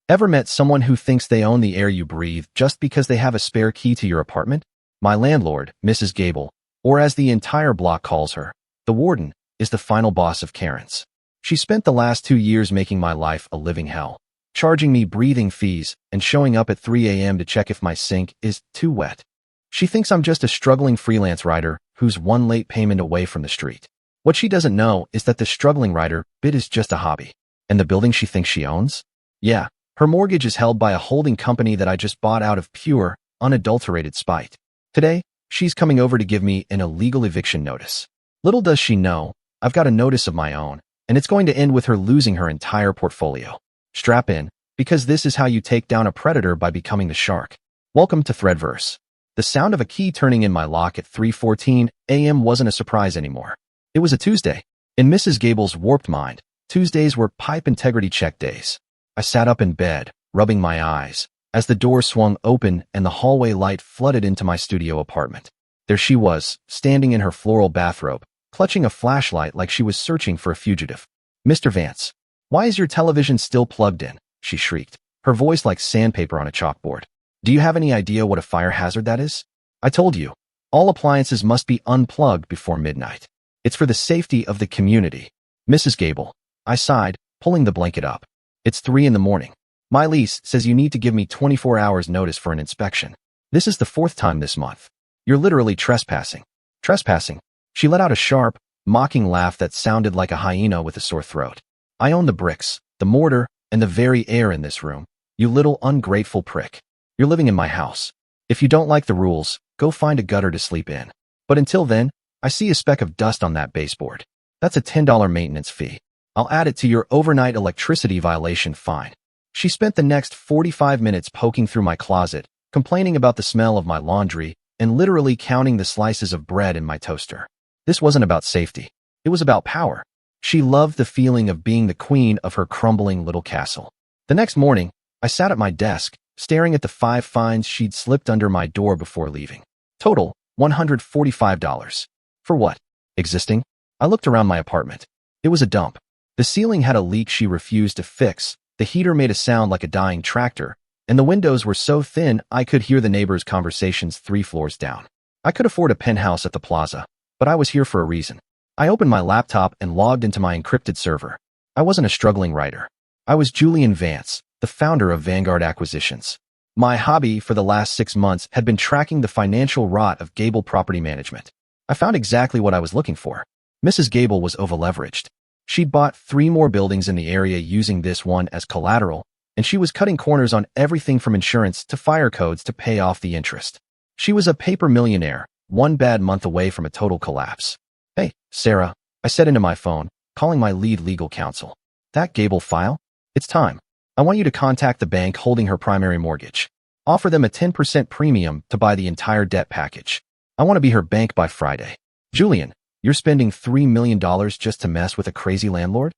Ever met someone who thinks they own the air you breathe just because they have a spare key to your apartment? My landlord, Mrs. Gable, or as the entire block calls her, the Warden, is the final boss of Karens. She spent the last 2 years making my life a living hell, charging me breathing fees and showing up at 3 a.m. to check if my sink is too wet. She thinks I'm just a struggling freelance writer who's one late payment away from the street. What she doesn't know is that the struggling writer bit is just a hobby. And the building she thinks she owns? Yeah, her mortgage is held by a holding company that I just bought out of pure, unadulterated spite. Today, she's coming over to give me an illegal eviction notice. Little does she know, I've got a notice of my own, and it's going to end with her losing her entire portfolio. Strap in, because this is how you take down a predator by becoming the shark. Welcome to ThreadVerse. The sound of a key turning in my lock at 3:14 a.m. wasn't a surprise anymore. It was a Tuesday. In Mrs. Gable's warped mind, Tuesdays were pipe integrity check days. I sat up in bed, rubbing my eyes, as the door swung open and the hallway light flooded into my studio apartment. There she was, standing in her floral bathrobe, clutching a flashlight like she was searching for a fugitive. "Mr. Vance, why is your television still plugged in?" she shrieked, her voice like sandpaper on a chalkboard. "Do you have any idea what a fire hazard that is? I told you, all appliances must be unplugged before midnight. It's for the safety of the community." "Mrs. Gable," I sighed, pulling the blanket up. "It's 3 in the morning. My lease says you need to give me 24 hours notice for an inspection. This is the 4th time this month. You're literally trespassing." "Trespassing?" She let out a sharp, mocking laugh that sounded like a hyena with a sore throat. "I own the bricks, the mortar, and the very air in this room, you little ungrateful prick. You're living in my house. If you don't like the rules, go find a gutter to sleep in. But until then, I see a speck of dust on that baseboard. That's a $10 maintenance fee. I'll add it to your overnight electricity violation fine." She spent the next 45 minutes poking through my closet, complaining about the smell of my laundry, and literally counting the slices of bread in my toaster. This wasn't about safety. It was about power. She loved the feeling of being the queen of her crumbling little castle. The next morning, I sat at my desk, staring at the 5 fines she'd slipped under my door before leaving. Total, $145. For what? Existing? I looked around my apartment. It was a dump. The ceiling had a leak she refused to fix, the heater made a sound like a dying tractor, and the windows were so thin I could hear the neighbors' conversations 3 floors down. I could afford a penthouse at the plaza, but I was here for a reason. I opened my laptop and logged into my encrypted server. I wasn't a struggling writer. I was Julian Vance, the founder of Vanguard Acquisitions. My hobby for the last 6 months had been tracking the financial rot of Gable Property Management. I found exactly what I was looking for. Mrs. Gable was over-leveraged. She'd bought 3 more buildings in the area using this one as collateral, and she was cutting corners on everything from insurance to fire codes to pay off the interest. She was a paper millionaire, 1 bad month away from a total collapse. "Hey, Sarah," I said into my phone, calling my lead legal counsel. "That Gable file? It's time. I want you to contact the bank holding her primary mortgage. Offer them a 10% premium to buy the entire debt package. I want to be her bank by Friday." "Julian, you're spending $3 million just to mess with a crazy landlord?"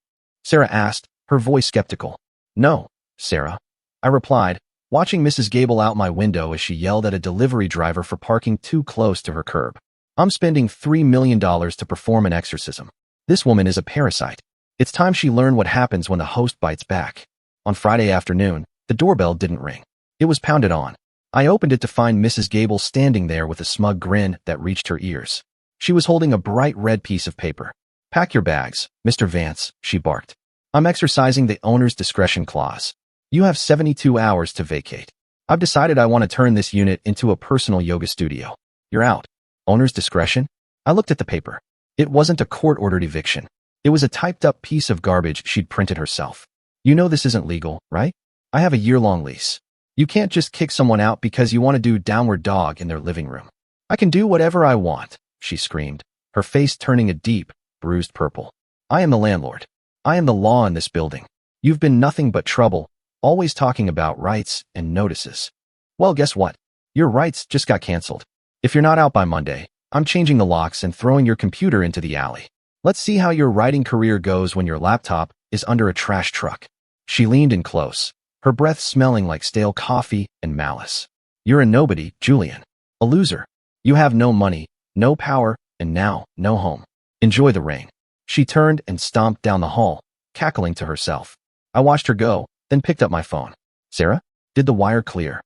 Sarah asked, her voice skeptical. "No, Sarah," I replied, watching Mrs. Gable out my window as she yelled at a delivery driver for parking too close to her curb. "I'm spending $3 million to perform an exorcism. This woman is a parasite. It's time she learned what happens when the host bites back." On Friday afternoon, the doorbell didn't ring. It was pounded on. I opened it to find Mrs. Gable standing there with a smug grin that reached her ears. She was holding a bright red piece of paper. "Pack your bags, Mr. Vance," she barked. "I'm exercising the owner's discretion clause. You have 72 hours to vacate. I've decided I want to turn this unit into a personal yoga studio. You're out." Owner's discretion? I looked at the paper. It wasn't a court-ordered eviction. It was a typed-up piece of garbage she'd printed herself. "You know this isn't legal, right? I have a year-long lease. You can't just kick someone out because you want to do downward dog in their living room." "I can do whatever I want," she screamed, her face turning a deep, bruised purple. "I am the landlord. I am the law in this building. You've been nothing but trouble, always talking about rights and notices. Well, guess what? Your rights just got canceled. If you're not out by Monday, I'm changing the locks and throwing your computer into the alley. Let's see how your writing career goes when your laptop is under a trash truck." She leaned in close, her breath smelling like stale coffee and malice. "You're a nobody, Julian. A loser. You have no money, no power, and now no home. Enjoy the rain." She turned and stomped down the hall, cackling to herself. I watched her go, then picked up my phone. Sarah? Did the wire clear?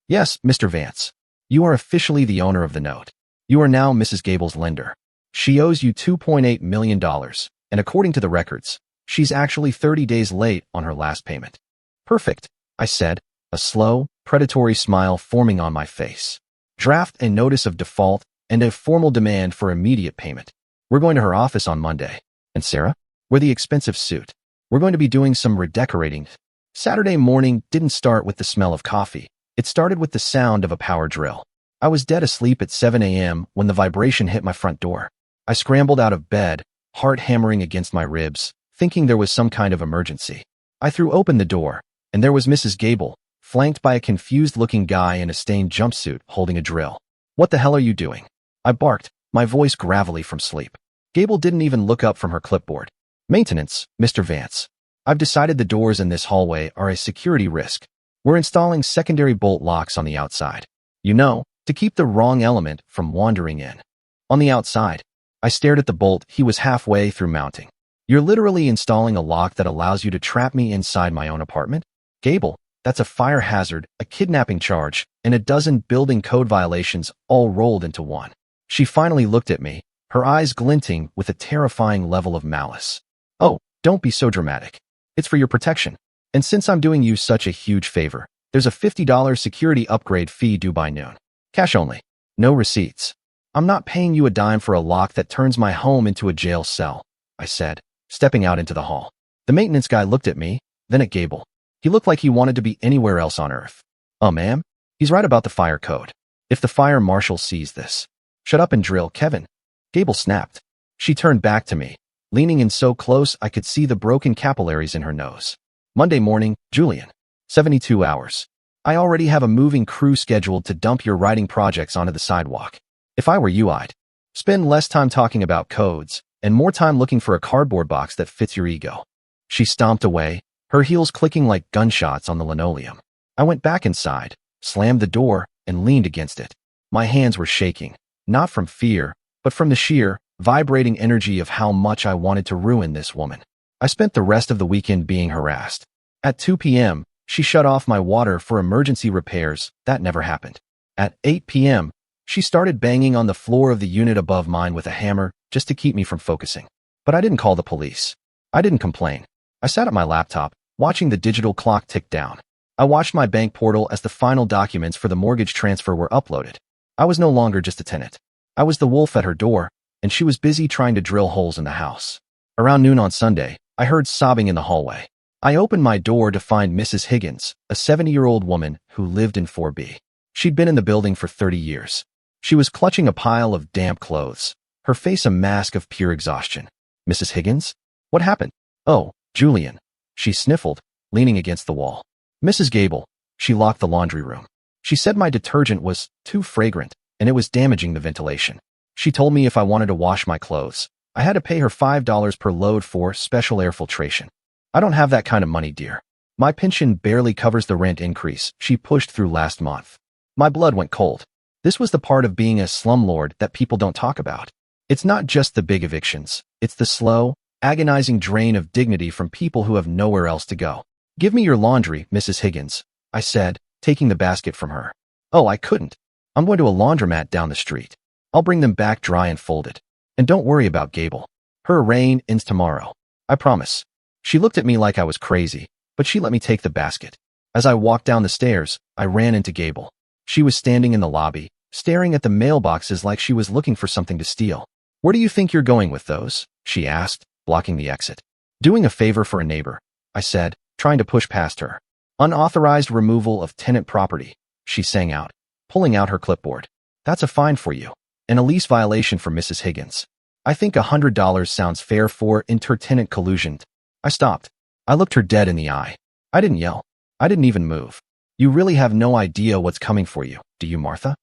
Yes, Mr. Vance. You are officially the owner of the note. You are now Mrs. Gable's lender. She owes you $2.8 million, and according to the records, she's actually 30 days late on her last payment. Perfect, I said, a slow, predatory smile forming on my face. Draft a notice of default and a formal demand for immediate payment. We're going to her office on Monday. And Sarah? Wear the expensive suit. We're going to be doing some redecorating. Saturday morning didn't start with the smell of coffee. It started with the sound of a power drill. I was dead asleep at 7 a.m. when the vibration hit my front door. I scrambled out of bed, heart hammering against my ribs, thinking there was some kind of emergency. I threw open the door, and there was Mrs. Gable, flanked by a confused-looking guy in a stained jumpsuit holding a drill. What the hell are you doing? I barked, my voice gravelly from sleep. Gable didn't even look up from her clipboard. Maintenance, Mr. Vance. I've decided the doors in this hallway are a security risk. We're installing secondary bolt locks on the outside. You know, to keep the wrong element from wandering in. On the outside, I stared at the bolt he was halfway through mounting. You're literally installing a lock that allows you to trap me inside my own apartment? Gable, that's a fire hazard, a kidnapping charge, and a dozen building code violations all rolled into one. She finally looked at me, her eyes glinting with a terrifying level of malice. Oh, don't be so dramatic. It's for your protection. And since I'm doing you such a huge favor, there's a $50 security upgrade fee due by noon. Cash only. No receipts. I'm not paying you a dime for a lock that turns my home into a jail cell, I said, stepping out into the hall. The maintenance guy looked at me, then at Gable. He looked like he wanted to be anywhere else on earth. Ma'am? He's right about the fire code. If the fire marshal sees this. Shut up and drill, Kevin. Gable snapped. She turned back to me, leaning in so close I could see the broken capillaries in her nose. Monday morning, Julian. 72 hours. I already have a moving crew scheduled to dump your writing projects onto the sidewalk. If I were you, I'd spend less time talking about codes and more time looking for a cardboard box that fits your ego. She stomped away, her heels clicking like gunshots on the linoleum. I went back inside, slammed the door, and leaned against it. My hands were shaking, not from fear, but from the sheer, vibrating energy of how much I wanted to ruin this woman. I spent the rest of the weekend being harassed. At 2 p.m., she shut off my water for emergency repairs. That never happened. At 8 p.m., she started banging on the floor of the unit above mine with a hammer just to keep me from focusing. But I didn't call the police. I didn't complain. I sat at my laptop, watching the digital clock tick down. I watched my bank portal as the final documents for the mortgage transfer were uploaded. I was no longer just a tenant. I was the wolf at her door, and she was busy trying to drill holes in the house. Around noon on Sunday, I heard sobbing in the hallway. I opened my door to find Mrs. Higgins, a 70-year-old woman who lived in 4B. She'd been in the building for 30 years. She was clutching a pile of damp clothes, her face a mask of pure exhaustion. Mrs. Higgins? What happened? Oh, Julian. She sniffled, leaning against the wall. Mrs. Gable. She locked the laundry room. She said my detergent was too fragrant, and it was damaging the ventilation. She told me if I wanted to wash my clothes, I had to pay her $5 per load for special air filtration. I don't have that kind of money, dear. My pension barely covers the rent increase she pushed through last month. My blood went cold. This was the part of being a slumlord that people don't talk about. It's not just the big evictions. It's the slow, agonizing drain of dignity from people who have nowhere else to go. Give me your laundry, Mrs. Higgins, I said, taking the basket from her. Oh, I couldn't. I'm going to a laundromat down the street. I'll bring them back dry and folded. And don't worry about Gable. Her reign ends tomorrow. I promise. She looked at me like I was crazy, but she let me take the basket. As I walked down the stairs, I ran into Gable. She was standing in the lobby, staring at the mailboxes like she was looking for something to steal. Where do you think you're going with those? She asked, blocking the exit. Doing a favor for a neighbor, I said, trying to push past her. Unauthorized removal of tenant property, she sang out, pulling out her clipboard. That's a fine for you. And a lease violation for Mrs. Higgins. I think $100 sounds fair for inter-tenant collusion. I stopped. I looked her dead in the eye. I didn't yell. I didn't even move. You really have no idea what's coming for you, do you, Martha?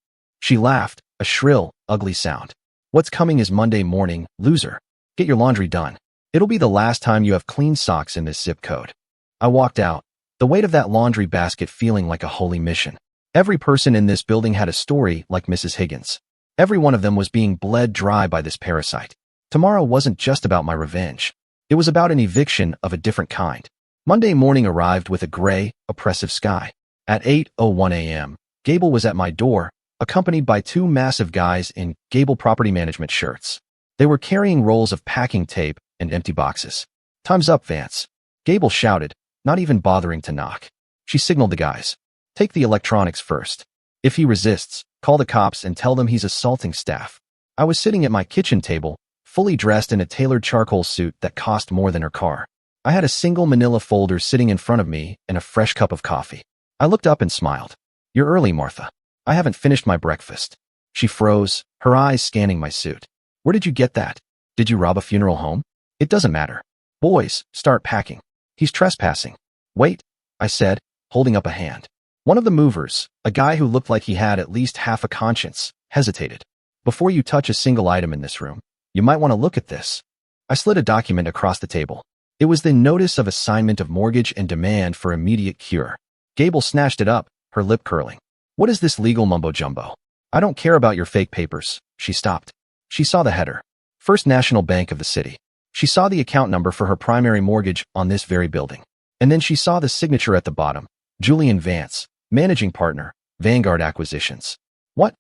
She laughed, a shrill, ugly sound. What's coming is Monday morning, loser. Get your laundry done. It'll be the last time you have clean socks in this zip code. I walked out, the weight of that laundry basket feeling like a holy mission. Every person in this building had a story like Mrs. Higgins. Every one of them was being bled dry by this parasite. Tomorrow wasn't just about my revenge. It was about an eviction of a different kind. Monday morning arrived with a gray, oppressive sky. At 8:01 a.m., Gable was at my door, accompanied by two massive guys in Gable property management shirts. They were carrying rolls of packing tape and empty boxes. "Time's up, Vance," Gable shouted, not even bothering to knock. She signaled the guys. "Take the electronics first. If he resists, call the cops and tell them he's assaulting staff." I was sitting at my kitchen table, fully dressed in a tailored charcoal suit that cost more than her car. I had a single manila folder sitting in front of me and a fresh cup of coffee. I looked up and smiled. "You're early, Martha. I haven't finished my breakfast." She froze, her eyes scanning my suit. "Where did you get that? Did you rob a funeral home?" "It doesn't matter. Boys, start packing. He's trespassing." "Wait," I said, holding up a hand. One of the movers, a guy who looked like he had at least half a conscience, hesitated. "Before you touch a single item in this room, you might want to look at this." I slid a document across the table. It was the notice of assignment of mortgage and demand for immediate cure. Gable snatched it up, her lip curling. "What is this legal mumbo-jumbo?" "I don't care about your fake papers." She stopped. She saw the header. First National Bank of the city. She saw the account number for her primary mortgage on this very building. And then she saw the signature at the bottom. Julian Vance, managing partner, Vanguard Acquisitions. What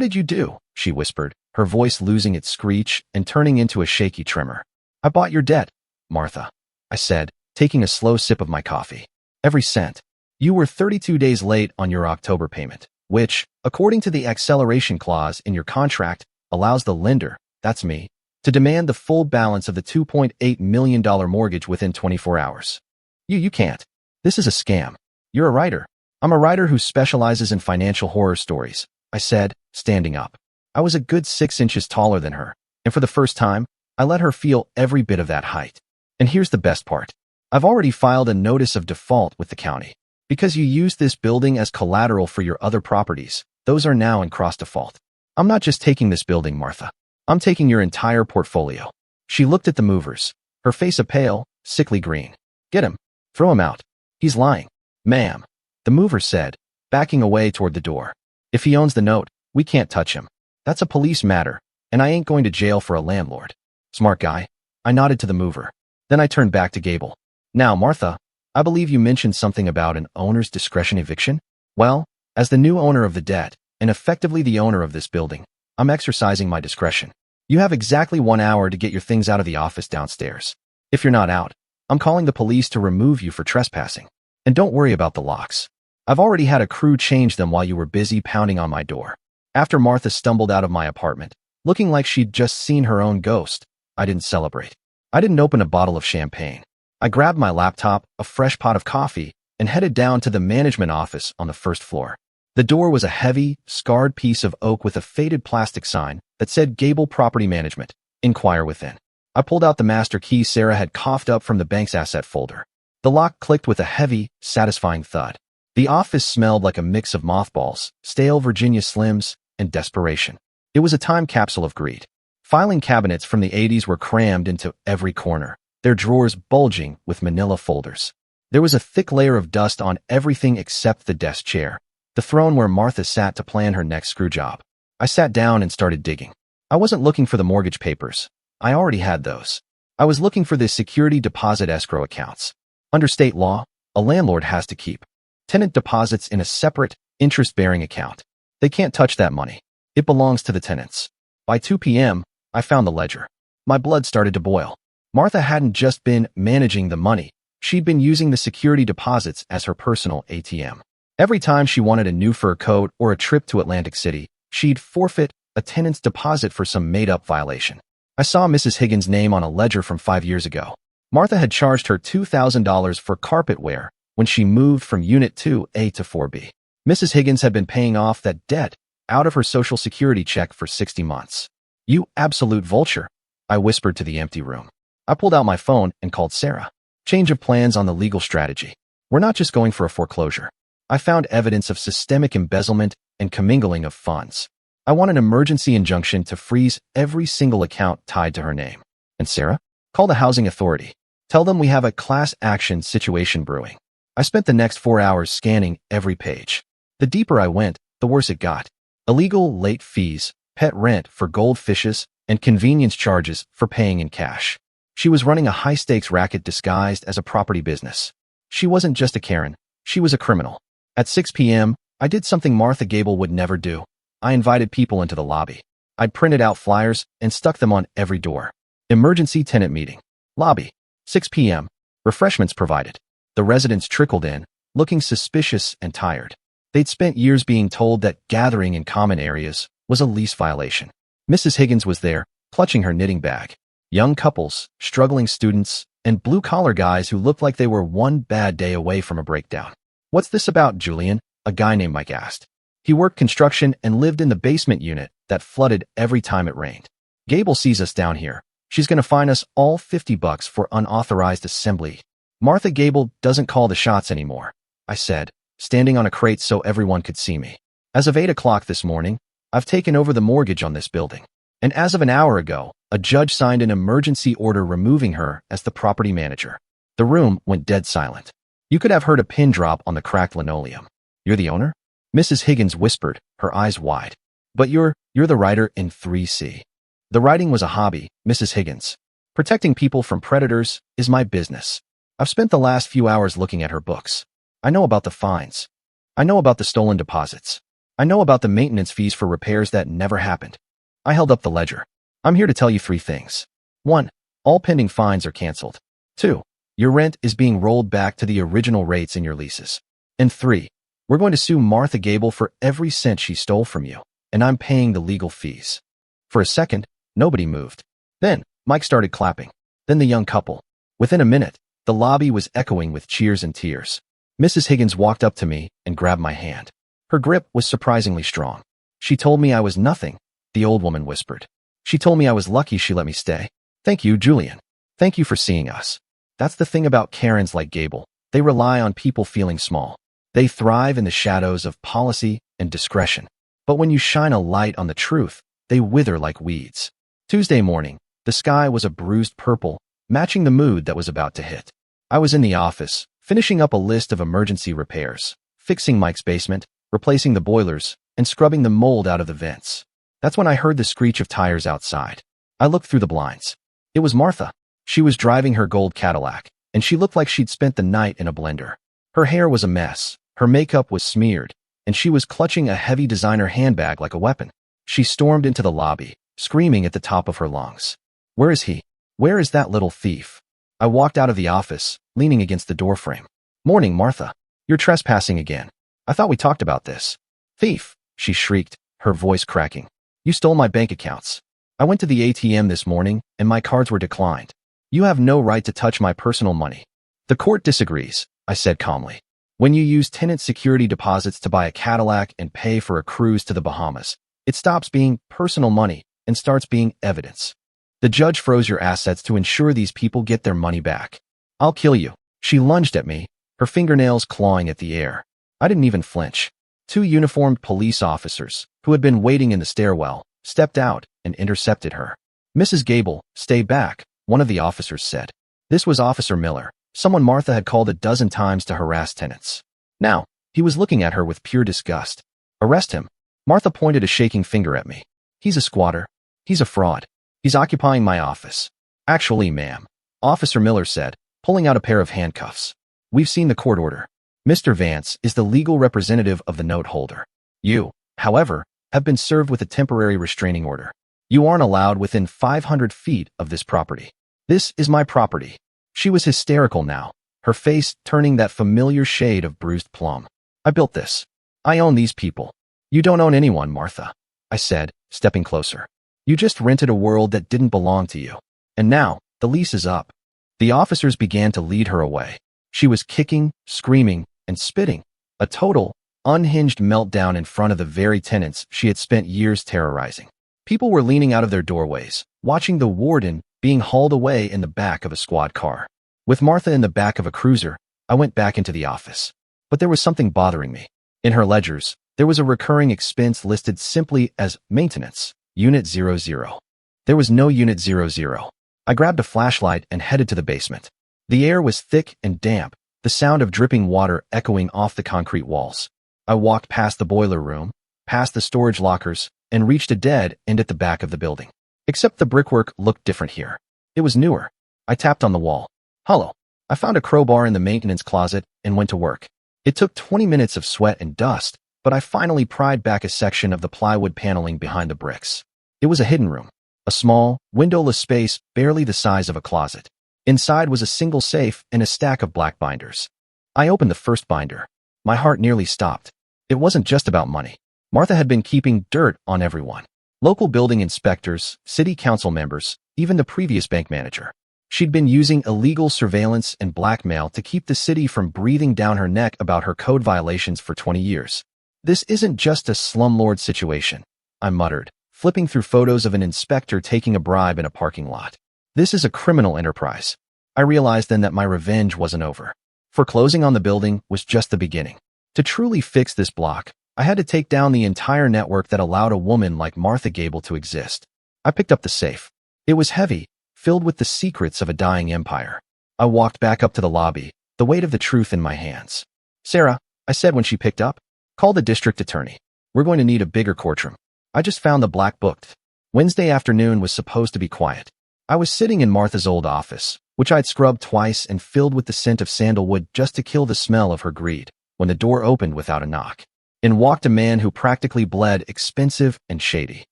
did you do?" she whispered, her voice losing its screech and turning into a shaky tremor. "I bought your debt, Martha," I said, taking a slow sip of my coffee. "Every cent. You were 32 days late on your October payment, which, according to the acceleration clause in your contract, allows the lender, that's me, to demand the full balance of the $2.8 million mortgage within 24 hours. You can't. This is a scam. You're a writer." "I'm a writer who specializes in financial horror stories," I said, standing up. I was a good 6 inches taller than her, and for the first time, I let her feel every bit of that height. "And here's the best part. I've already filed a notice of default with the county. Because you used this building as collateral for your other properties, those are now in cross default. I'm not just taking this building, Martha. I'm taking your entire portfolio." She looked at the movers, her face a pale, sickly green. "Get him. Throw him out. He's lying." "Ma'am," the mover said, backing away toward the door. "If he owns the note, we can't touch him. That's a police matter, and I ain't going to jail for a landlord." "Smart guy." I nodded to the mover. Then I turned back to Gable. "Now, Martha, I believe you mentioned something about an owner's discretion eviction? Well, as the new owner of the debt, and effectively the owner of this building, I'm exercising my discretion. You have exactly 1 hour to get your things out of the office downstairs. If you're not out, I'm calling the police to remove you for trespassing. And don't worry about the locks. I've already had a crew change them while you were busy pounding on my door." After Martha stumbled out of my apartment, looking like she'd just seen her own ghost, I didn't celebrate. I didn't open a bottle of champagne. I grabbed my laptop, a fresh pot of coffee, and headed down to the management office on the first floor. The door was a heavy, scarred piece of oak with a faded plastic sign that said Gable Property Management, Inquire Within. I pulled out the master key Sarah had coughed up from the bank's asset folder. The lock clicked with a heavy, satisfying thud. The office smelled like a mix of mothballs, stale Virginia Slims, and desperation. It was a time capsule of greed. Filing cabinets from the 80s were crammed into every corner, their drawers bulging with manila folders. There was a thick layer of dust on everything except the desk chair, the throne where Martha sat to plan her next screw job. I sat down and started digging. I wasn't looking for the mortgage papers. I already had those. I was looking for the security deposit escrow accounts. Under state law, a landlord has to keep tenant deposits in a separate, interest-bearing account. They can't touch that money. It belongs to the tenants. By 2 p.m., I found the ledger. My blood started to boil. Martha hadn't just been managing the money. She'd been using the security deposits as her personal ATM. Every time she wanted a new fur coat or a trip to Atlantic City, she'd forfeit a tenant's deposit for some made-up violation. I saw Mrs. Higgins' name on a ledger from 5 years ago. Martha had charged her $2,000 for carpet wear when she moved from Unit 2A to 4B. Mrs. Higgins had been paying off that debt out of her Social Security check for 60 months. "You absolute vulture," I whispered to the empty room. I pulled out my phone and called Sarah. "Change of plans on the legal strategy. We're not just going for a foreclosure. I found evidence of systemic embezzlement and commingling of funds. I want an emergency injunction to freeze every single account tied to her name." "And Sarah? Call the housing authority. Tell them we have a class action situation brewing." I spent the next 4 hours scanning every page. The deeper I went, the worse it got. Illegal late fees, pet rent for goldfishes, and convenience charges for paying in cash. She was running a high-stakes racket disguised as a property business. She wasn't just a Karen. She was a criminal. At 6 p.m., I did something Martha Gable would never do. I invited people into the lobby. I'd printed out flyers and stuck them on every door. Emergency tenant meeting. Lobby. 6 p.m. Refreshments provided. The residents trickled in, looking suspicious and tired. They'd spent years being told that gathering in common areas was a lease violation. Mrs. Higgins was there, clutching her knitting bag. Young couples, struggling students, and blue-collar guys who looked like they were one bad day away from a breakdown. "What's this about, Julian?" a guy named Mike asked. He worked construction and lived in the basement unit that flooded every time it rained. "Gable sees us down here. She's going to fine us all $50 for unauthorized assembly." "Martha Gable doesn't call the shots anymore," I said, standing on a crate so everyone could see me. "As of 8 o'clock this morning, I've taken over the mortgage on this building. And as of an hour ago, a judge signed an emergency order removing her as the property manager." The room went dead silent. You could have heard a pin drop on the cracked linoleum. "You're the owner?" Mrs. Higgins whispered, her eyes wide. "But you're the writer in 3C. "The writing was a hobby, Mrs. Higgins. Protecting people from predators is my business. I've spent the last few hours looking at her books. I know about the fines. I know about the stolen deposits. I know about the maintenance fees for repairs that never happened." I held up the ledger. "I'm here to tell you 3 things. 1. All pending fines are canceled. 2. Your rent is being rolled back to the original rates in your leases. And 3. We're going to sue Martha Gable for every cent she stole from you, and I'm paying the legal fees." For a second, nobody moved. Then, Mike started clapping. Then the young couple. Within a minute, the lobby was echoing with cheers and tears. Mrs. Higgins walked up to me and grabbed my hand. Her grip was surprisingly strong. "She told me I was nothing," the old woman whispered. "She told me I was lucky she let me stay. Thank you, Julian. Thank you for seeing us." That's the thing about Karens like Gable. They rely on people feeling small. They thrive in the shadows of policy and discretion. But when you shine a light on the truth, they wither like weeds. Tuesday morning, the sky was a bruised purple, matching the mood that was about to hit. I was in the office, finishing up a list of emergency repairs, fixing Mike's basement, replacing the boilers, and scrubbing the mold out of the vents. That's when I heard the screech of tires outside. I looked through the blinds. It was Martha. She was driving her gold Cadillac, and she looked like she'd spent the night in a blender. Her hair was a mess, her makeup was smeared, and she was clutching a heavy designer handbag like a weapon. She stormed into the lobby, screaming at the top of her lungs. "Where is he? Where is that little thief?" I walked out of the office, leaning against the doorframe. "Morning, Martha. You're trespassing again. I thought we talked about this." "Thief," she shrieked, her voice cracking. "You stole my bank accounts. I went to the ATM this morning, and my cards were declined. You have no right to touch my personal money." "The court disagrees," I said calmly. "When you use tenant security deposits to buy a Cadillac and pay for a cruise to the Bahamas, it stops being personal money and starts being evidence. The judge froze your assets to ensure these people get their money back." "I'll kill you." She lunged at me, her fingernails clawing at the air. I didn't even flinch. 2 uniformed police officers, who had been waiting in the stairwell, stepped out and intercepted her. "Mrs. Gable, stay back," one of the officers said. This was Officer Miller, someone Martha had called a dozen times to harass tenants. Now, he was looking at her with pure disgust. "Arrest him." Martha pointed a shaking finger at me. "He's a squatter. He's a fraud. He's occupying my office." "Actually, ma'am," Officer Miller said, pulling out a pair of handcuffs. "We've seen the court order. Mr. Vance is the legal representative of the note holder. You, however, have been served with a temporary restraining order. You aren't allowed within 500 feet of this property. This is my property." She was hysterical now, her face turning that familiar shade of bruised plum. "I built this. I own these people." "You don't own anyone, Martha," I said, stepping closer. "You just rented a world that didn't belong to you. And now, the lease is up." The officers began to lead her away. She was kicking, screaming, and spitting. A total, unhinged meltdown in front of the very tenants she had spent years terrorizing. People were leaning out of their doorways, watching the warden being hauled away in the back of a squad car. With Martha in the back of a cruiser, I went back into the office. But there was something bothering me. In her ledgers, there was a recurring expense listed simply as maintenance, Unit 00. There was no Unit 00. I grabbed a flashlight and headed to the basement. The air was thick and damp, the sound of dripping water echoing off the concrete walls. I walked past the boiler room, past the storage lockers, and reached a dead end at the back of the building. Except the brickwork looked different here. It was newer. I tapped on the wall. "Hello." I found a crowbar in the maintenance closet and went to work. It took 20 minutes of sweat and dust, but I finally pried back a section of the plywood paneling behind the bricks. It was a hidden room, a small, windowless space barely the size of a closet. Inside was a single safe and a stack of black binders. I opened the first binder. My heart nearly stopped. It wasn't just about money. Martha had been keeping dirt on everyone. Local building inspectors, city council members, even the previous bank manager. She'd been using illegal surveillance and blackmail to keep the city from breathing down her neck about her code violations for 20 years. This isn't just a slumlord situation, I muttered, flipping through photos of an inspector taking a bribe in a parking lot. This is a criminal enterprise. I realized then that my revenge wasn't over. Foreclosing on the building was just the beginning. To truly fix this block, I had to take down the entire network that allowed a woman like Martha Gable to exist. I picked up the safe. It was heavy, filled with the secrets of a dying empire. I walked back up to the lobby, the weight of the truth in my hands. "Sarah," I said when she picked up, "call the district attorney. We're going to need a bigger courtroom." I just found the black booked. Wednesday afternoon was supposed to be quiet. I was sitting in Martha's old office, which I'd scrubbed twice and filled with the scent of sandalwood just to kill the smell of her greed, when the door opened without a knock. In walked a man who practically bled expensive and shady.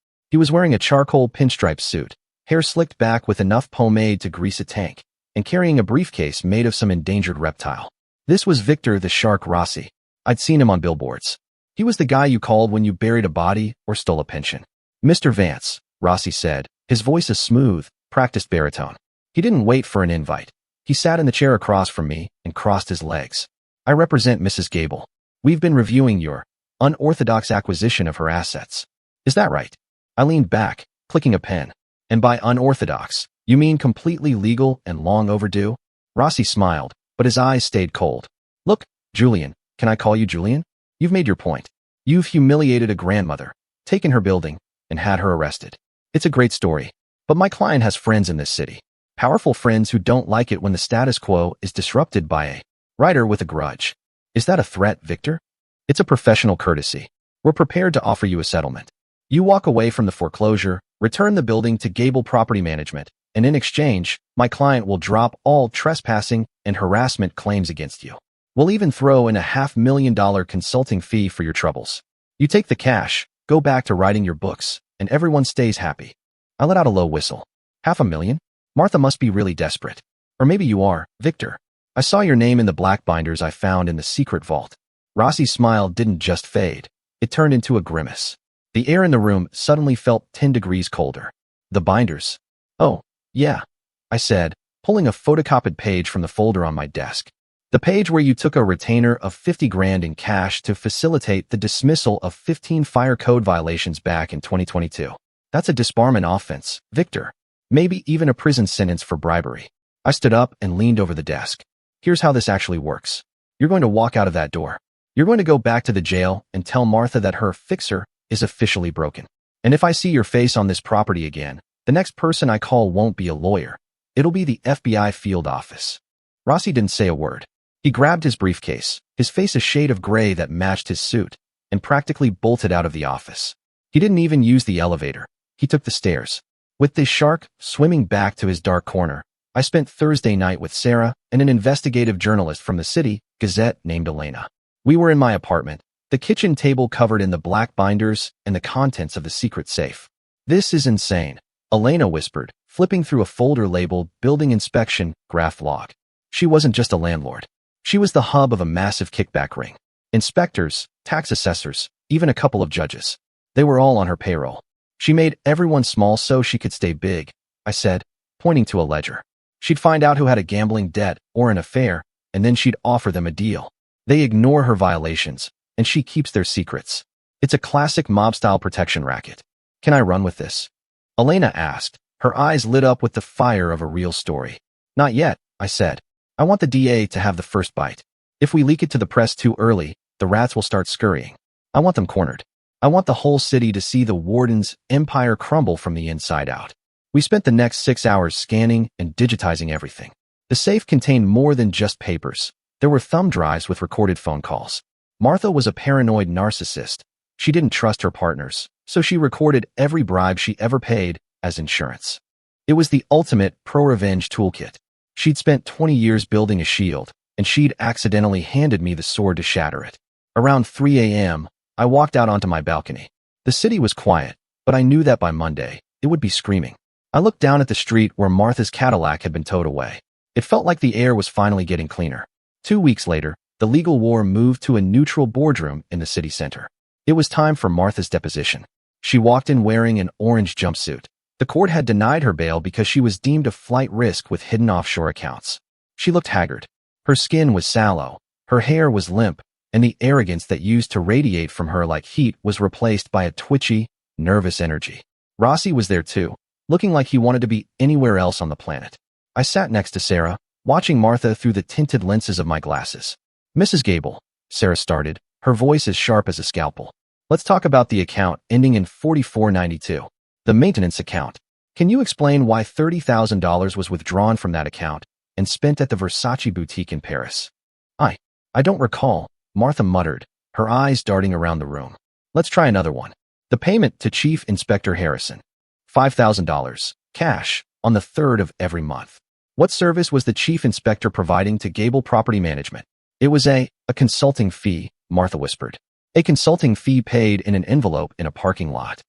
He was wearing a charcoal pinstripe suit, hair slicked back with enough pomade to grease a tank, and carrying a briefcase made of some endangered reptile. This was Victor the Shark Rossi. I'd seen him on billboards. He was the guy you called when you buried a body or stole a pension. "Mr. Vance," Rossi said, his voice a smooth, practiced baritone. He didn't wait for an invite. He sat in the chair across from me and crossed his legs. "I represent Mrs. Gable. We've been reviewing your unorthodox acquisition of her assets." "Is that right?" I leaned back, clicking a pen. "And by unorthodox, you mean completely legal and long overdue?" Rossi smiled, but his eyes stayed cold. "Look, Julian, can I call you Julian? You've made your point. You've humiliated a grandmother, taken her building, and had her arrested. It's a great story. But my client has friends in this city. Powerful friends who don't like it when the status quo is disrupted by a writer with a grudge. Is that a threat, Victor? It's a professional courtesy. We're prepared to offer you a settlement. You walk away from the foreclosure, return the building to Gable Property Management, and in exchange, my client will drop all trespassing and harassment claims against you. We'll even throw in a $500,000 consulting fee for your troubles. You take the cash, go back to writing your books, and everyone stays happy." I let out a low whistle. $500,000? Martha must be really desperate. Or maybe you are, Victor. I saw your name in the black binders I found in the secret vault. Rossi's smile didn't just fade. It turned into a grimace. The air in the room suddenly felt 10 degrees colder. "The binders?" "Oh, yeah," I said, pulling a photocopied page from the folder on my desk. "The page where you took a retainer of 50 grand in cash to facilitate the dismissal of 15 fire code violations back in 2022. That's a disbarment offense, Victor. Maybe even a prison sentence for bribery." I stood up and leaned over the desk. "Here's how this actually works. You're going to walk out of that door. You're going to go back to the jail and tell Martha that her fixer is officially broken. And if I see your face on this property again, the next person I call won't be a lawyer. It'll be the FBI field office." Rossi didn't say a word. He grabbed his briefcase, his face a shade of gray that matched his suit, and practically bolted out of the office. He didn't even use the elevator. He took the stairs. With this shark swimming back to his dark corner, I spent Thursday night with Sarah and an investigative journalist from the city Gazette named Elena. We were in my apartment, the kitchen table covered in the black binders and the contents of the secret safe. "This is insane," Elena whispered, flipping through a folder labeled Building Inspection Graph Log. She wasn't just a landlord. She was the hub of a massive kickback ring. Inspectors, tax assessors, even a couple of judges. They were all on her payroll. "She made everyone small so she could stay big," I said, pointing to a ledger. "She'd find out who had a gambling debt or an affair, and then she'd offer them a deal. They ignore her violations, and she keeps their secrets. It's a classic mob-style protection racket. Can I run with this?" Elena asked, her eyes lit up with the fire of a real story. "Not yet," I said. "I want the DA to have the first bite. If we leak it to the press too early, the rats will start scurrying. I want them cornered. I want the whole city to see the Warden's empire crumble from the inside out." We spent the next 6 hours scanning and digitizing everything. The safe contained more than just papers. There were thumb drives with recorded phone calls. Martha was a paranoid narcissist. She didn't trust her partners, so she recorded every bribe she ever paid as insurance. It was the ultimate ProRevenge toolkit. She'd spent 20 years building a shield, and she'd accidentally handed me the sword to shatter it. Around 3 a.m., I walked out onto my balcony. The city was quiet, but I knew that by Monday, it would be screaming. I looked down at the street where Martha's Cadillac had been towed away. It felt like the air was finally getting cleaner. 2 weeks later, the legal war moved to a neutral boardroom in the city center. It was time for Martha's deposition. She walked in wearing an orange jumpsuit. The court had denied her bail because she was deemed a flight risk with hidden offshore accounts. She looked haggard. Her skin was sallow, her hair was limp, and the arrogance that used to radiate from her like heat was replaced by a twitchy, nervous energy. Rossi was there too, looking like he wanted to be anywhere else on the planet. I sat next to Sarah, watching Martha through the tinted lenses of my glasses. Mrs. Gable, Sarah started, her voice as sharp as a scalpel. Let's talk about the account ending in 4492. The maintenance account. Can you explain why $30,000 was withdrawn from that account and spent at the Versace boutique in Paris? I don't recall, Martha muttered, her eyes darting around the room. Let's try another one. The payment to Chief Inspector Harrison. $5,000, cash, on the 3rd of every month. What service was the Chief Inspector providing to Gable Property Management? It was a consulting fee, Martha whispered. A consulting fee paid in an envelope in a parking lot.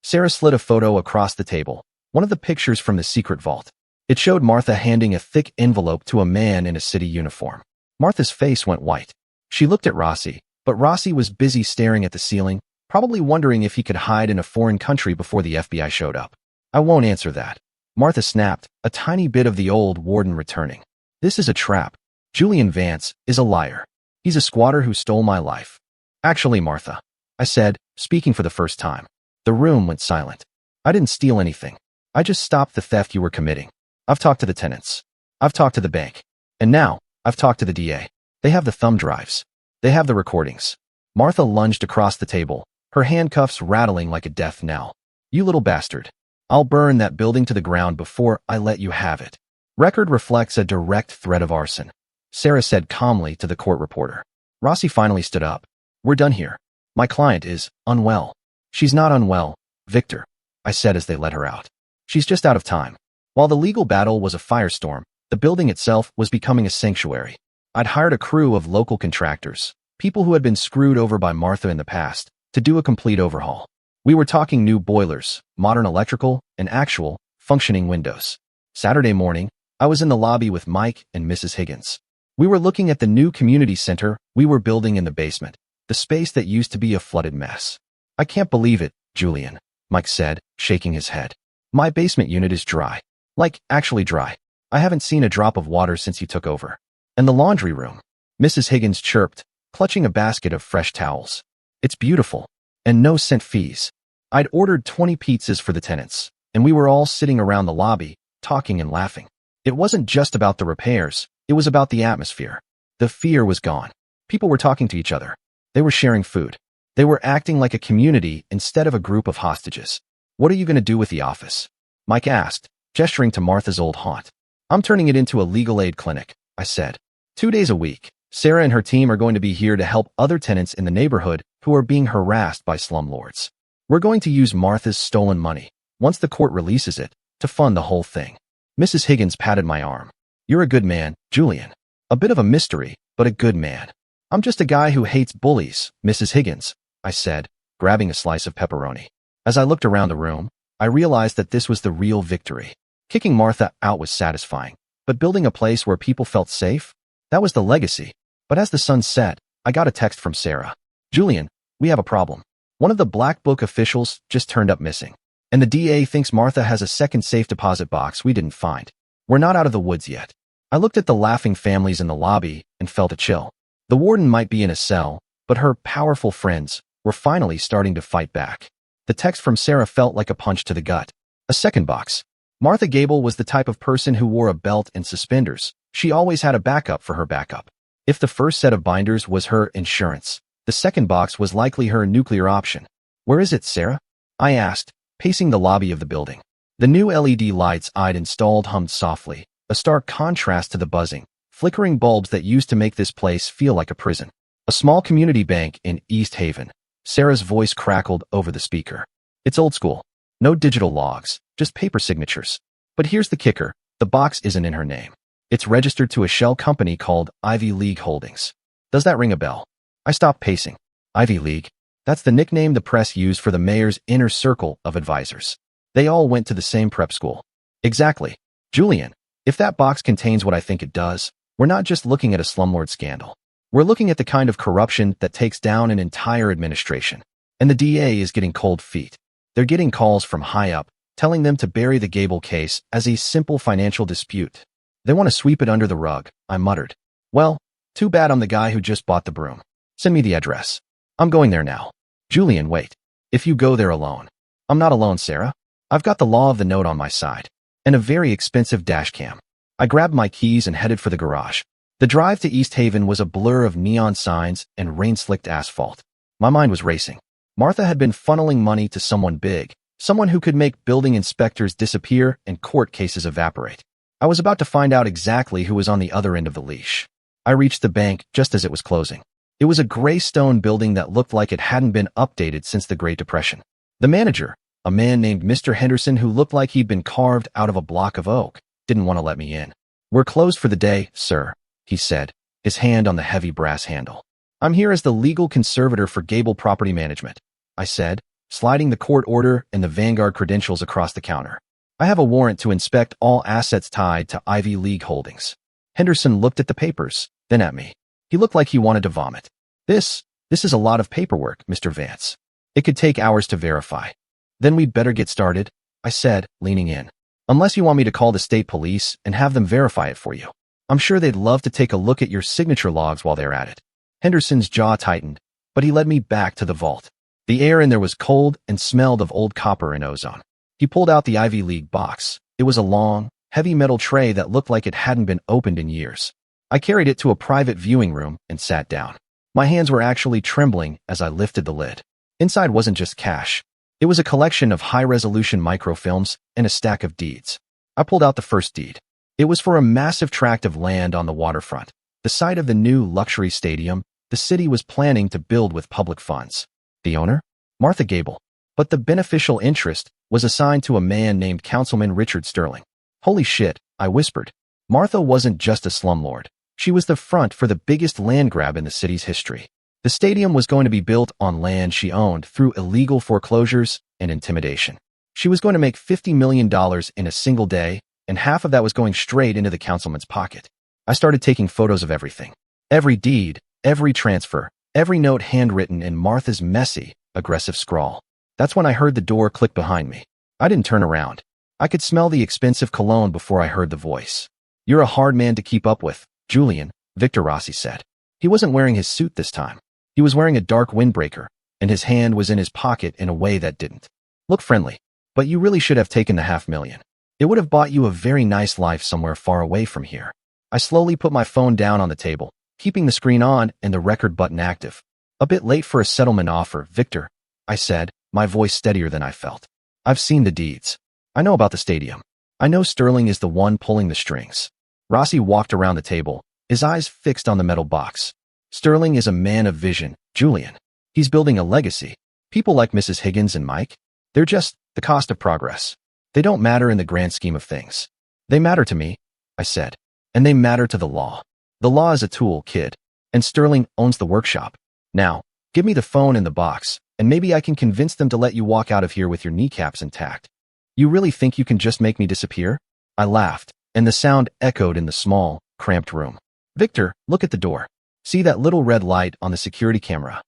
Sarah slid a photo across the table, one of the pictures from the secret vault. It showed Martha handing a thick envelope to a man in a city uniform. Martha's face went white. She looked at Rossi, but Rossi was busy staring at the ceiling, probably wondering if he could hide in a foreign country before the FBI showed up. I won't answer that. Martha snapped, a tiny bit of the old Warden returning. This is a trap. Julian Vance is a liar. He's a squatter who stole my life. Actually, Martha, I said, speaking for the first time. The room went silent. I didn't steal anything. I just stopped the theft you were committing. I've talked to the tenants. I've talked to the bank. And now, I've talked to the DA. They have the thumb drives. They have the recordings. Martha lunged across the table, her handcuffs rattling like a death knell. You little bastard. I'll burn that building to the ground before I let you have it. Record reflects a direct threat of arson, Sarah said calmly to the court reporter. Rossi finally stood up. We're done here. My client is unwell. She's not unwell, Victor, I said as they let her out. She's just out of time. While the legal battle was a firestorm, the building itself was becoming a sanctuary. I'd hired a crew of local contractors, people who had been screwed over by Martha in the past, to do a complete overhaul. We were talking new boilers, modern electrical, and actual, functioning windows. Saturday morning, I was in the lobby with Mike and Mrs. Higgins. We were looking at the new community center we were building in the basement, the space that used to be a flooded mess. I can't believe it, Julian, Mike said, shaking his head. My basement unit is dry. Like, actually dry. I haven't seen a drop of water since you took over. And the laundry room, Mrs. Higgins chirped, clutching a basket of fresh towels. It's beautiful. And no cent fees. I'd ordered 20 pizzas for the tenants, and we were all sitting around the lobby, talking and laughing. It wasn't just about the repairs, it was about the atmosphere. The fear was gone. People were talking to each other. They were sharing food. They were acting like a community instead of a group of hostages. What are you going to do with the office? Mike asked, gesturing to Martha's old haunt. I'm turning it into a legal aid clinic, I said. 2 days a week, Sarah and her team are going to be here to help other tenants in the neighborhood who are being harassed by slumlords. We're going to use Martha's stolen money, once the court releases it, to fund the whole thing. Mrs. Higgins patted my arm. You're a good man, Julian. A bit of a mystery, but a good man. I'm just a guy who hates bullies, Mrs. Higgins, I said, grabbing a slice of pepperoni. As I looked around the room, I realized that this was the real victory. Kicking Martha out was satisfying, but building a place where people felt safe? That was the legacy. But as the sun set, I got a text from Sarah. Julian, we have a problem. One of the Black Book officials just turned up missing. And the DA thinks Martha has a second safe deposit box we didn't find. We're not out of the woods yet. I looked at the laughing families in the lobby and felt a chill. The warden might be in a cell, but her powerful friends were finally starting to fight back. The text from Sarah felt like a punch to the gut. A second box. Martha Gable was the type of person who wore a belt and suspenders. She always had a backup for her backup. If the first set of binders was her insurance, the second box was likely her nuclear option. Where is it, Sarah? I asked, pacing the lobby of the building. The new LED lights I'd installed hummed softly, a stark contrast to the buzzing, flickering bulbs that used to make this place feel like a prison. A small community bank in East Haven. Sarah's voice crackled over the speaker. It's old school. No digital logs, just paper signatures. But here's the kicker, the box isn't in her name. It's registered to a shell company called Ivy League Holdings. Does that ring a bell? I stopped pacing. Ivy League? That's the nickname the press used for the mayor's inner circle of advisors. They all went to the same prep school. Exactly. Julian, if that box contains what I think it does, we're not just looking at a slumlord scandal. We're looking at the kind of corruption that takes down an entire administration. And the DA is getting cold feet. They're getting calls from high up, telling them to bury the Gable case as a simple financial dispute. They want to sweep it under the rug, I muttered. Well, too bad I'm the guy who just bought the broom. Send me the address. I'm going there now. Julian, wait. If you go there alone. I'm not alone, Sarah. I've got the law of the note on my side. And a very expensive dash cam. I grabbed my keys and headed for the garage. The drive to East Haven was a blur of neon signs and rain-slicked asphalt. My mind was racing. Martha had been funneling money to someone big, someone who could make building inspectors disappear and court cases evaporate. I was about to find out exactly who was on the other end of the leash. I reached the bank just as it was closing. It was a gray stone building that looked like it hadn't been updated since the Great Depression. The manager, a man named Mr. Henderson who looked like he'd been carved out of a block of oak, didn't want to let me in. We're closed for the day, sir, he said, his hand on the heavy brass handle. I'm here as the legal conservator for Gable Property Management, I said, sliding the court order and the Vanguard credentials across the counter. I have a warrant to inspect all assets tied to Ivy League Holdings. Henderson looked at the papers, then at me. He looked like he wanted to vomit. This is a lot of paperwork, Mr. Vance. It could take hours to verify. Then we'd better get started, I said, leaning in. Unless you want me to call the state police and have them verify it for you. I'm sure they'd love to take a look at your signature logs while they're at it. Henderson's jaw tightened, but he led me back to the vault. The air in there was cold and smelled of old copper and ozone. He pulled out the Ivy League box. It was a long, heavy metal tray that looked like it hadn't been opened in years. I carried it to a private viewing room and sat down. My hands were actually trembling as I lifted the lid. Inside wasn't just cash. It was a collection of high-resolution microfilms and a stack of deeds. I pulled out the first deed. It was for a massive tract of land on the waterfront, the site of the new luxury stadium the city was planning to build with public funds. The owner? Martha Gable. But the beneficial interest was assigned to a man named Councilman Richard Sterling. Holy shit, I whispered. Martha wasn't just a slumlord. She was the front for the biggest land grab in the city's history. The stadium was going to be built on land she owned through illegal foreclosures and intimidation. She was going to make $50 million in a single day, and half of that was going straight into the councilman's pocket. I started taking photos of everything. Every deed, every transfer, every note handwritten in Martha's messy, aggressive scrawl. That's when I heard the door click behind me. I didn't turn around. I could smell the expensive cologne before I heard the voice. You're a hard man to keep up with, Julian, Victor Rossi said. He wasn't wearing his suit this time. He was wearing a dark windbreaker, and his hand was in his pocket in a way that didn't look friendly. But you really should have taken the $500,000. It would have bought you a very nice life somewhere far away from here. I slowly put my phone down on the table, keeping the screen on and the record button active. A bit late for a settlement offer, Victor, I said, my voice steadier than I felt. I've seen the deeds. I know about the stadium. I know Sterling is the one pulling the strings. Rossi walked around the table, his eyes fixed on the metal box. Sterling is a man of vision, Julian. He's building a legacy. People like Mrs. Higgins and Mike, they're just the cost of progress. They don't matter in the grand scheme of things. They matter to me, I said, and they matter to the law. The law is a tool, kid, and Sterling owns the workshop. Now, give me the phone and the box, and maybe I can convince them to let you walk out of here with your kneecaps intact. You really think you can just make me disappear? I laughed, and the sound echoed in the small, cramped room. Victor, look at the door. See that little red light on the security camera?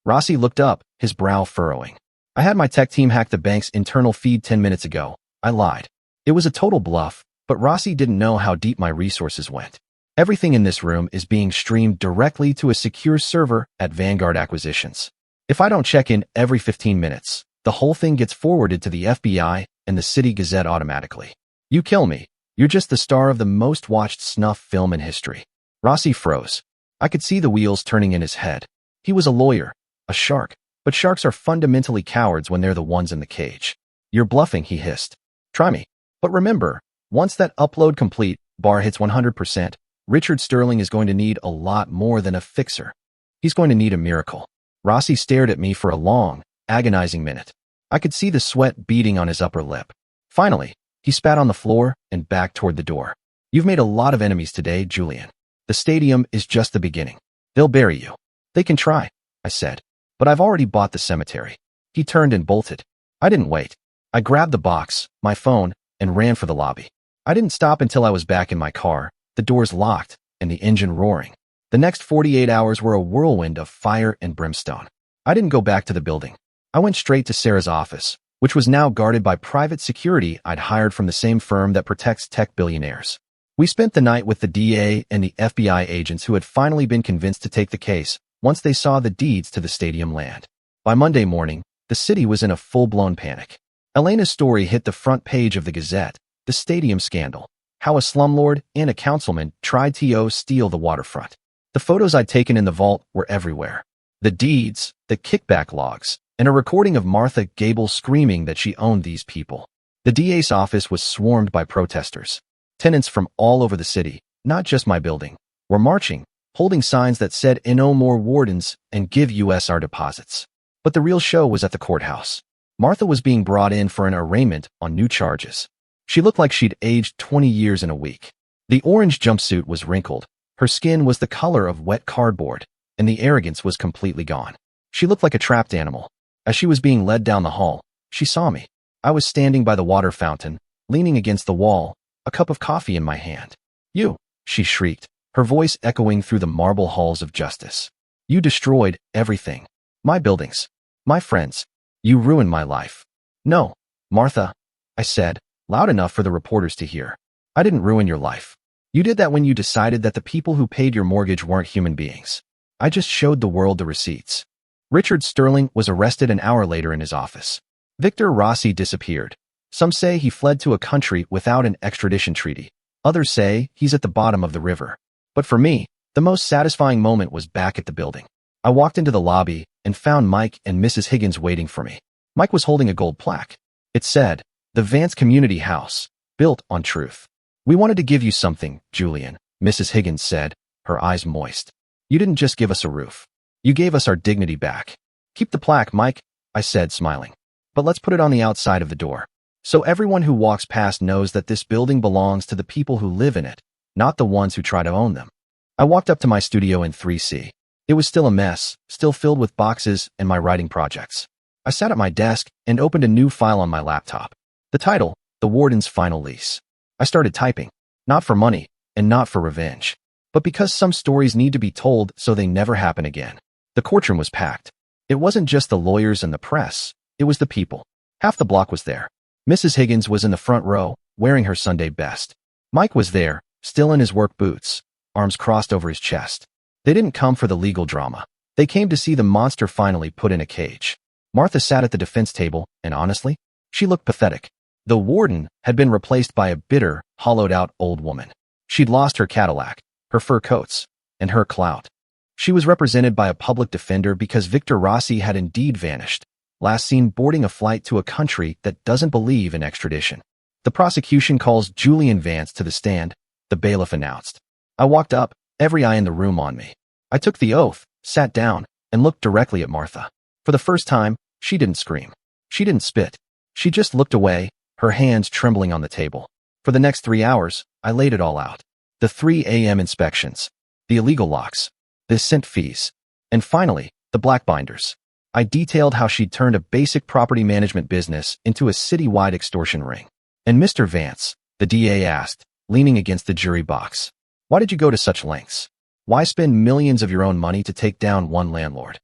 Rossi looked up, his brow furrowing. I had my tech team hack the bank's internal feed 10 minutes ago. I lied. It was a total bluff, but Rossi didn't know how deep my resources went. Everything in this room is being streamed directly to a secure server at Vanguard Acquisitions. If I don't check in every 15 minutes, the whole thing gets forwarded to the FBI and the City Gazette automatically. You kill me, you're just the star of the most watched snuff film in history. Rossi froze. I could see the wheels turning in his head. He was a lawyer, a shark, but sharks are fundamentally cowards when they're the ones in the cage. You're bluffing, he hissed. Try me. But remember, once that upload complete bar hits 100%, Richard Sterling is going to need a lot more than a fixer. He's going to need a miracle. Rossi stared at me for a long, agonizing minute. I could see the sweat beading on his upper lip. Finally, he spat on the floor and backed toward the door. You've made a lot of enemies today, Julian. The stadium is just the beginning. They'll bury you. They can try, I said. But I've already bought the cemetery. He turned and bolted. I didn't wait. I grabbed the box, my phone, and ran for the lobby. I didn't stop until I was back in my car, the doors locked, and the engine roaring. The next 48 hours were a whirlwind of fire and brimstone. I didn't go back to the building. I went straight to Sarah's office, which was now guarded by private security I'd hired from the same firm that protects tech billionaires. We spent the night with the DA and the FBI agents who had finally been convinced to take the case once they saw the deeds to the stadium land. By Monday morning, the city was in a full-blown panic. Elena's story hit the front page of the Gazette, the stadium scandal, how a slumlord and a councilman tried to steal the waterfront. The photos I'd taken in the vault were everywhere. The deeds, the kickback logs, and a recording of Martha Gable screaming that she owned these people. The DA's office was swarmed by protesters. Tenants from all over the city, not just my building, were marching, holding signs that said "No more wardens" and "Give us our deposits." But the real show was at the courthouse. Martha was being brought in for an arraignment on new charges. She looked like she'd aged 20 years in a week. The orange jumpsuit was wrinkled, her skin was the color of wet cardboard, and the arrogance was completely gone. She looked like a trapped animal. As she was being led down the hall, she saw me. I was standing by the water fountain, leaning against the wall, a cup of coffee in my hand. "You," she shrieked, her voice echoing through the marble halls of justice. "You destroyed everything. My buildings. My friends. You ruined my life." "No, Martha," I said, loud enough for the reporters to hear. "I didn't ruin your life. You did that when you decided that the people who paid your mortgage weren't human beings. I just showed the world the receipts." Richard Sterling was arrested an hour later in his office. Victor Rossi disappeared. Some say he fled to a country without an extradition treaty. Others say he's at the bottom of the river. But for me, the most satisfying moment was back at the building. I walked into the lobby and found Mike and Mrs. Higgins waiting for me. Mike was holding a gold plaque. It said, "The Vance Community House, built on truth." "We wanted to give you something, Julian," Mrs. Higgins said, her eyes moist. "You didn't just give us a roof. You gave us our dignity back." "Keep the plaque, Mike," I said, smiling. "But let's put it on the outside of the door, so everyone who walks past knows that this building belongs to the people who live in it, not the ones who try to own them." I walked up to my studio in 3C. It was still a mess, still filled with boxes and my writing projects. I sat at my desk and opened a new file on my laptop. The title, "The Warden's Final Lease." I started typing, not for money and not for revenge, but because some stories need to be told so they never happen again. The courtroom was packed. It wasn't just the lawyers and the press, it was the people. Half the block was there. Mrs. Higgins was in the front row, wearing her Sunday best. Mike was there, still in his work boots, arms crossed over his chest. They didn't come for the legal drama. They came to see the monster finally put in a cage. Martha sat at the defense table, and honestly, she looked pathetic. The warden had been replaced by a bitter, hollowed-out old woman. She'd lost her Cadillac, her fur coats, and her clout. She was represented by a public defender because Victor Rossi had indeed vanished, last seen boarding a flight to a country that doesn't believe in extradition. "The prosecution calls Julian Vance to the stand," the bailiff announced. I walked up, every eye in the room on me. I took the oath, sat down, and looked directly at Martha. For the first time, she didn't scream. She didn't spit. She just looked away, her hands trembling on the table. For the next 3 hours, I laid it all out. The 3 a.m. inspections, the illegal locks, the scent fees, and finally, the black binders. I detailed how she'd turned a basic property management business into a citywide extortion ring. "And Mr. Vance," the DA asked, leaning against the jury box, "why did you go to such lengths? Why spend millions of your own money to take down one landlord?"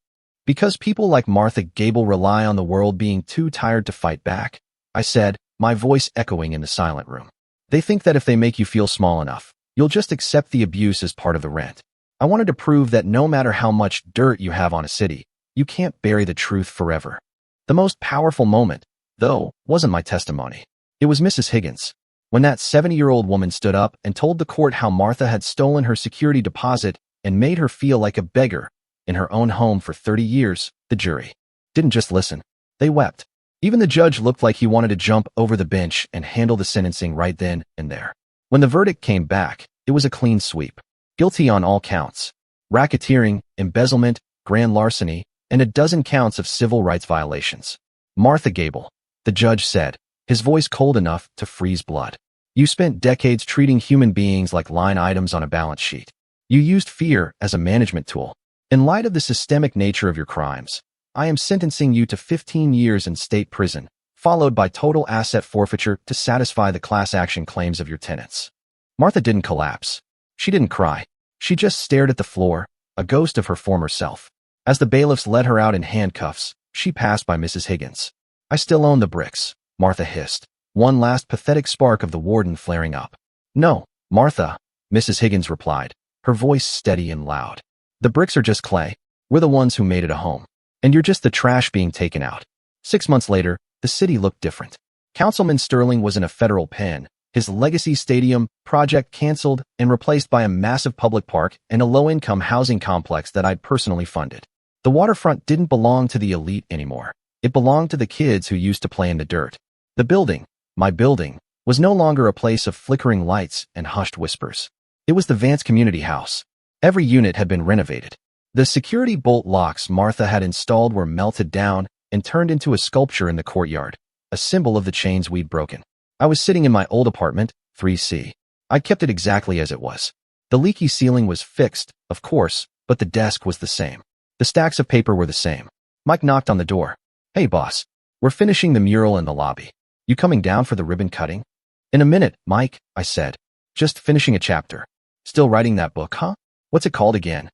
"Because people like Martha Gable rely on the world being too tired to fight back," I said, my voice echoing in the silent room. "They think that if they make you feel small enough, you'll just accept the abuse as part of the rent." I wanted to prove that no matter how much dirt you have on a city, you can't bury the truth forever. The most powerful moment, though, wasn't my testimony. It was Mrs. Higgins. When that 70-year-old woman stood up and told the court how Martha had stolen her security deposit and made her feel like a beggar in her own home for 30 years, the jury didn't just listen. They wept. Even the judge looked like he wanted to jump over the bench and handle the sentencing right then and there. When the verdict came back, it was a clean sweep. Guilty on all counts: racketeering, embezzlement, grand larceny, and a dozen counts of civil rights violations. "Martha Gable," the judge said, his voice cold enough to freeze blood. You spent decades treating human beings like line items on a balance sheet. You used fear as a management tool. In light of the systemic nature of your crimes, I am sentencing you to 15 years in state prison, followed by total asset forfeiture to satisfy the class action claims of your tenants. Martha didn't collapse. She didn't cry. She just stared at the floor, a ghost of her former self. As the bailiffs led her out in handcuffs, she passed by Mrs. Higgins. I still own the bricks, Martha hissed, one last pathetic spark of the warden flaring up. No, Martha, Mrs. Higgins replied, her voice steady and loud. The bricks are just clay. We're the ones who made it a home. And you're just the trash being taken out. 6 months later, the city looked different. Councilman Sterling was in a federal pen, his legacy stadium project canceled and replaced by a massive public park and a low-income housing complex that I'd personally funded. The waterfront didn't belong to the elite anymore. It belonged to the kids who used to play in the dirt. The building, my building, was no longer a place of flickering lights and hushed whispers. It was the Vance community house. Every unit had been renovated. The security bolt locks Martha had installed were melted down and turned into a sculpture in the courtyard, a symbol of the chains we'd broken. I was sitting in my old apartment, 3C. I kept it exactly as it was. The leaky ceiling was fixed, of course, but the desk was the same. The stacks of paper were the same. Mike knocked on the door. Hey, boss. We're finishing the mural in the lobby. You coming down for the ribbon cutting? In a minute, Mike, I said. Just finishing a chapter. Still writing that book, huh? What's it called again?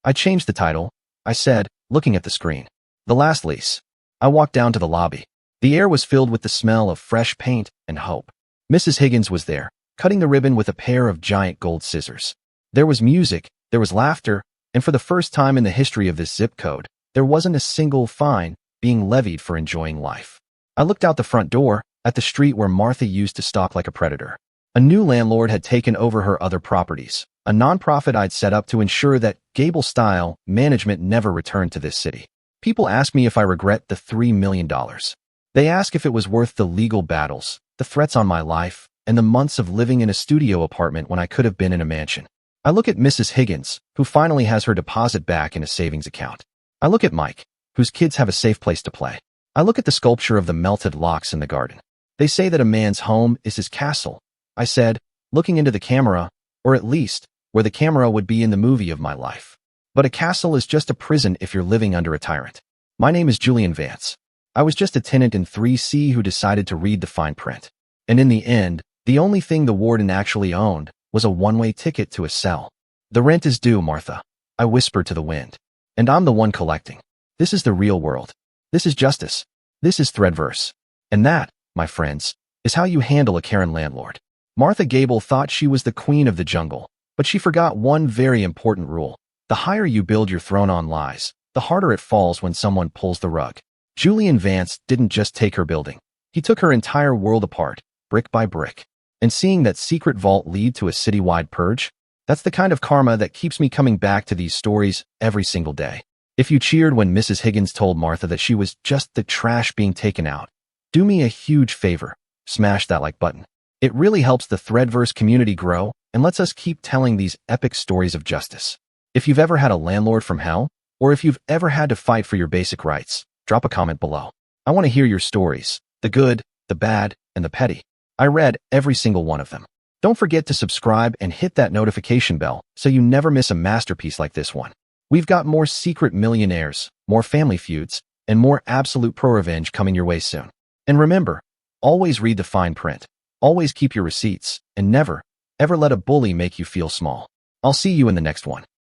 I changed the title, I said, looking at the screen. The Last Lease. I walked down to the lobby. The air was filled with the smell of fresh paint and hope. Mrs. Higgins was there, cutting the ribbon with a pair of giant gold scissors. There was music, there was laughter, and for the first time in the history of this zip code, there wasn't a single fine being levied for enjoying life. I looked out the front door, at the street where Martha used to stalk like a predator. A new landlord had taken over her other properties, a nonprofit I'd set up to ensure that Gable-style management never returned to this city. People ask me if I regret the $3 million. They ask if it was worth the legal battles, the threats on my life, and the months of living in a studio apartment when I could have been in a mansion. I look at Mrs. Higgins, who finally has her deposit back in a savings account. I look at Mike, whose kids have a safe place to play. I look at the sculpture of the melted locks in the garden. They say that a man's home is his castle, I said, looking into the camera, or at least, where the camera would be in the movie of my life. But a castle is just a prison if you're living under a tyrant. My name is Julian Vance. I was just a tenant in 3C who decided to read the fine print. And in the end, the only thing the warden actually owned was a one-way ticket to a cell. The rent is due, Martha, I whispered to the wind. And I'm the one collecting. This is the real world. This is justice. This is ThreadVerse. And that, my friends, is how you handle a Karen landlord. Martha Gable thought she was the queen of the jungle, but she forgot one very important rule. The higher you build your throne on lies, the harder it falls when someone pulls the rug. Julian Vance didn't just take her building. He took her entire world apart, brick by brick. And seeing that secret vault lead to a citywide purge, that's the kind of karma that keeps me coming back to these stories every single day. If you cheered when Mrs. Higgins told Martha that she was just the trash being taken out, do me a huge favor, smash that like button. It really helps the ThreadVerse community grow and lets us keep telling these epic stories of justice. If you've ever had a landlord from hell, or if you've ever had to fight for your basic rights, drop a comment below. I want to hear your stories, the good, the bad, and the petty. I read every single one of them. Don't forget to subscribe and hit that notification bell so you never miss a masterpiece like this one. We've got more secret millionaires, more family feuds, and more absolute ProRevenge coming your way soon. And remember, always read the fine print, always keep your receipts, and never, ever let a bully make you feel small. I'll see you in the next one.